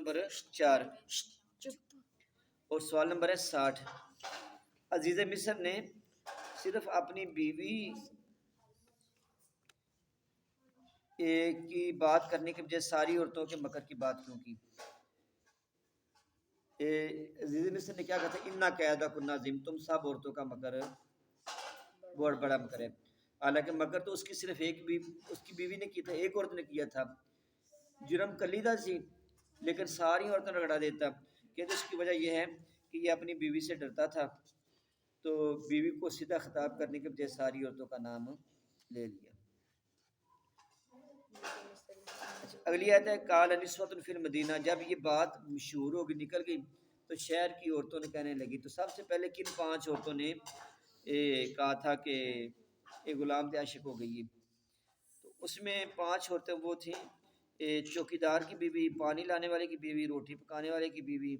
Number 4 اور سوال number ہے 60۔ عزیز مصر نے صرف اپنی بیوی کی بات کرنے کے بجائے ساری عورتوں کے مکر کی بات کیوں کی؟ عزیز مصر نے کیا کہا تھا؟ انا قیدا کننا عظیم، تم سب عورتوں کا مکر بہت بڑا مکر ہے۔ حالانکہ مکر تو اس کی صرف ایک اس کی بیوی نے کیا تھا، ایک عورت نے کیا تھا، جرم کلیدہ سی، لیکن ساری عورتوں نے رگڑا دیتا۔ کہ اس کی وجہ یہ ہے کہ یہ اپنی بیوی سے ڈرتا تھا، تو بیوی کو سیدھا خطاب کرنے کے بجائے ساری عورتوں کا نام لے لیا۔ اگلی آیت ہے قال نسوۃ فی المدینہ، جب یہ بات مشہور ہوگی نکل گئی تو شہر کی عورتوں نے کہنے لگی۔ تو سب سے پہلے کن 5 عورتوں نے کہا تھا کہ ایک غلام پہ عاشق ہو گئی ہے؟ تو اس میں 5 عورتیں وہ تھیں، چوکیدار کی بیوی، پانی لانے والے کی بیوی، روٹی پکانے والے کی بیوی،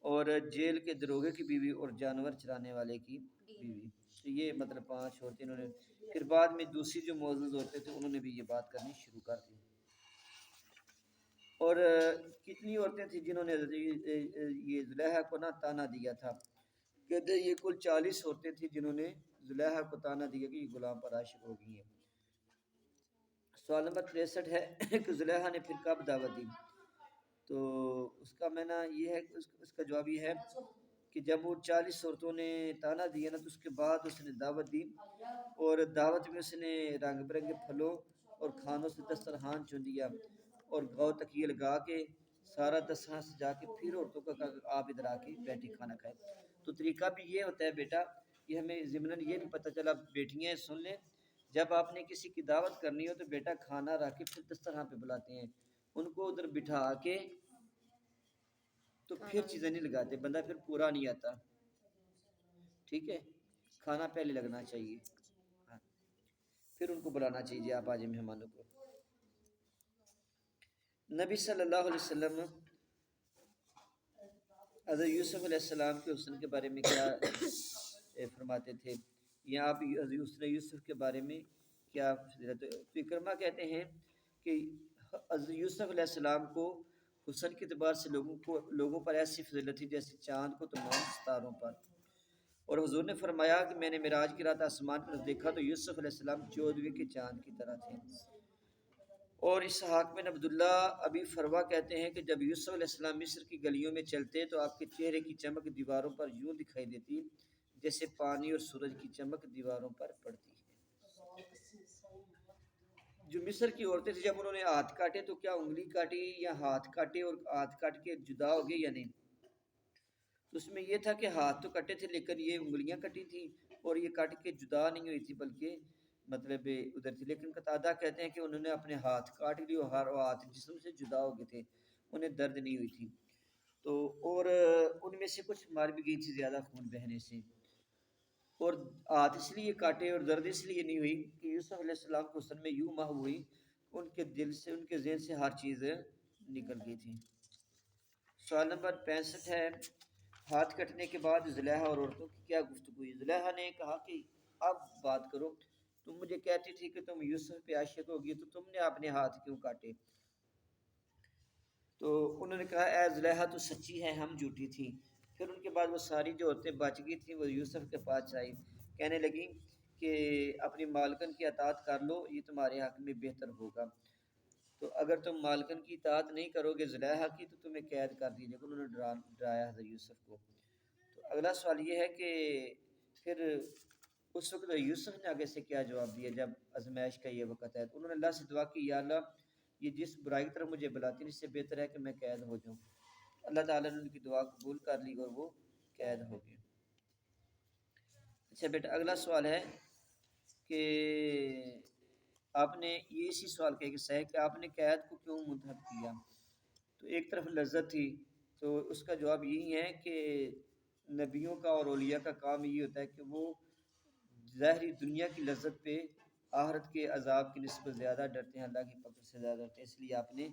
اور جیل کے دروغے کی بیوی، اور جانور چرانے والے کی بیوی۔ تو یہ مطلب 5 عورتیں انہوں نے، پھر بعد میں دوسری جو معزز عورتیں تھے انہوں نے بھی یہ بات کرنی شروع کر دی۔ اور کتنی عورتیں تھیں جنہوں نے یہ زلیخا کو نہ تانا دیا تھا؟ کہتے ہیں یہ کل 40 عورتیں تھیں جنہوں نے زلیخا کو تانا دیا کہ یہ غلام پر عاشق ہو گئی ہیں۔ سوال نمبر 63 ہے کہ زلیخا نے پھر کب دعوت دی؟ تو اس کا معنی یہ ہے، اس کا جواب یہ ہے کہ جب وہ 40 عورتوں نے تانا دیا نا، تو اس کے بعد اس نے دعوت دی، اور دعوت میں اس نے رنگ برنگے پھلوں اور کھانوں سے دسترخوان چن دیا، اور گاؤ تکیے لگا کے سارا دسترخوان سجا کے پھر عورتوں کا کہا کہ آپ ادھر آ کے بیٹھی کھانا کھائے۔ تو طریقہ بھی یہ ہوتا ہے بیٹا، یہ ہمیں ضمناً یہ نہیں پتہ چلا، بیٹیاں سن لیں، جب آپ نے کسی کی دعوت کرنی ہو تو بیٹا کھانا رکھ کے پھر دسترخوان پہ بلاتے ہیں، ان کو ادھر بٹھا کے تو پھر چیزیں نہیں لگاتے، بندہ پھر پورا نہیں آتا، ٹھیک ہے؟ کھانا پہلے لگنا چاہیے، پھر ان کو بلانا چاہیے آپ آج مہمانوں کو۔ نبی صلی اللہ علیہ وسلم حضرت یوسف علیہ السلام کے حسن کے بارے میں کیا فرماتے تھے؟ یا آپ حضرت یوسف کے بارے میں کیا؟ تو اکرمہ کہتے ہیں کہ حضرت یوسف علیہ السلام کو حسن کے اعتبار سے لوگوں پر ایسی فضیلت تھی جیسے چاند کو تمام ستاروں پر۔ اور حضور نے فرمایا کہ میں نے معراج کی رات آسمان پر دیکھا تو یوسف علیہ السلام 14ویں کے چاند کی طرح تھے۔ اور اسحاق بن عبداللہ ابی فروا کہتے ہیں کہ جب یوسف علیہ السلام مصر کی گلیوں میں چلتے تو آپ کے چہرے کی چمک دیواروں پر یوں دکھائی دیتی جیسے پانی اور سورج کی چمک دیواروں پر پڑتی ہے۔ جو مصر کی عورتیں تھیں جب انہوں نے ہاتھ کاٹے تو کیا انگلی کاٹی یا ہاتھ کاٹے اور ہاتھ کاٹ کے جدا ہو گئے یا نہیں؟ تو اس میں یہ تھا کہ ہاتھ تو کٹے تھے لیکن یہ انگلیاں کٹی تھیں اور یہ کٹ کے جدا نہیں ہوئی تھی بلکہ مطلب ادھر تھی۔ لیکن قتادہ کہتے ہیں کہ انہوں نے اپنے ہاتھ کاٹ لیے اور ہر ہاتھ جسم سے جدا ہو گئے تھے، انہیں درد نہیں ہوئی تھی۔ تو اور ان میں سے کچھ مار بھی گئی تھی زیادہ خون بہنے سے، اور ہاتھ اس لیے کاٹے اور درد اس لیے نہیں ہوئی کہ یوسف علیہ السلام کو حسن میں یوں محو ہوئی، ان کے دل سے، ان کے ذہن سے ہر چیز نکل گئی تھی۔ سوال نمبر 65 ہے ہاتھ کٹنے کے بعد زلیخا اور عورتوں کی کیا گفتگو ہوئی؟ زلیخا نے کہا کہ اب بات کرو، تم مجھے کہتی تھی کہ تم یوسف پہ عاشق ہوگی تو تم نے اپنے ہاتھ کیوں کاٹے؟ تو انہوں نے کہا اے زلیخا تو سچی ہے، ہم جھوٹی تھیں۔ پھر ان کے بعد وہ ساری جو عورتیں بچ گئی تھیں وہ یوسف کے پاس آئی، کہنے لگیں کہ اپنی مالکن کی اطاعت کر لو، یہ تمہارے حق میں بہتر ہوگا۔ تو اگر تم مالکن کی اطاعت نہیں کرو گے زلیخا کی تو تمہیں قید کر دیجیے گا۔ انہوں نے ڈرایا حضرت یوسف کو۔ تو اگلا سوال یہ ہے کہ پھر اس وقت یوسف نے آگے سے کیا جواب دیا جب آزمائش کا یہ وقت ہے؟ تو انہوں نے اللہ سے دعا کی یا اللہ یہ جس برائی کی طرف مجھے بلاتی ہے اس سے بہتر ہے کہ میں قید ہو جاؤں۔ اللہ تعالیٰ نے ان کی دعا قبول کر لی اور وہ قید ہو گئے۔ اچھا بیٹا اگلا سوال ہے کہ آپ نے یہ اسی سوال کا ایک صحیح کہ آپ نے قید کو کیوں منتخب کیا؟ تو ایک طرف لذت تھی، تو اس کا جواب یہی ہے کہ نبیوں کا اور اولیاء کا کام یہ ہوتا ہے کہ وہ ظاہری دنیا کی لذت پہ آخرت کے عذاب کی نسبت زیادہ ڈرتے ہیں، اللہ کی پکڑ سے زیادہ ڈرتے ہیں، اس لیے آپ نے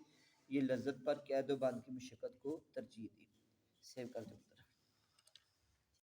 یہ لذت پر قید و بند کی مشقت کو ترجیح دی۔ سیو کر دو۔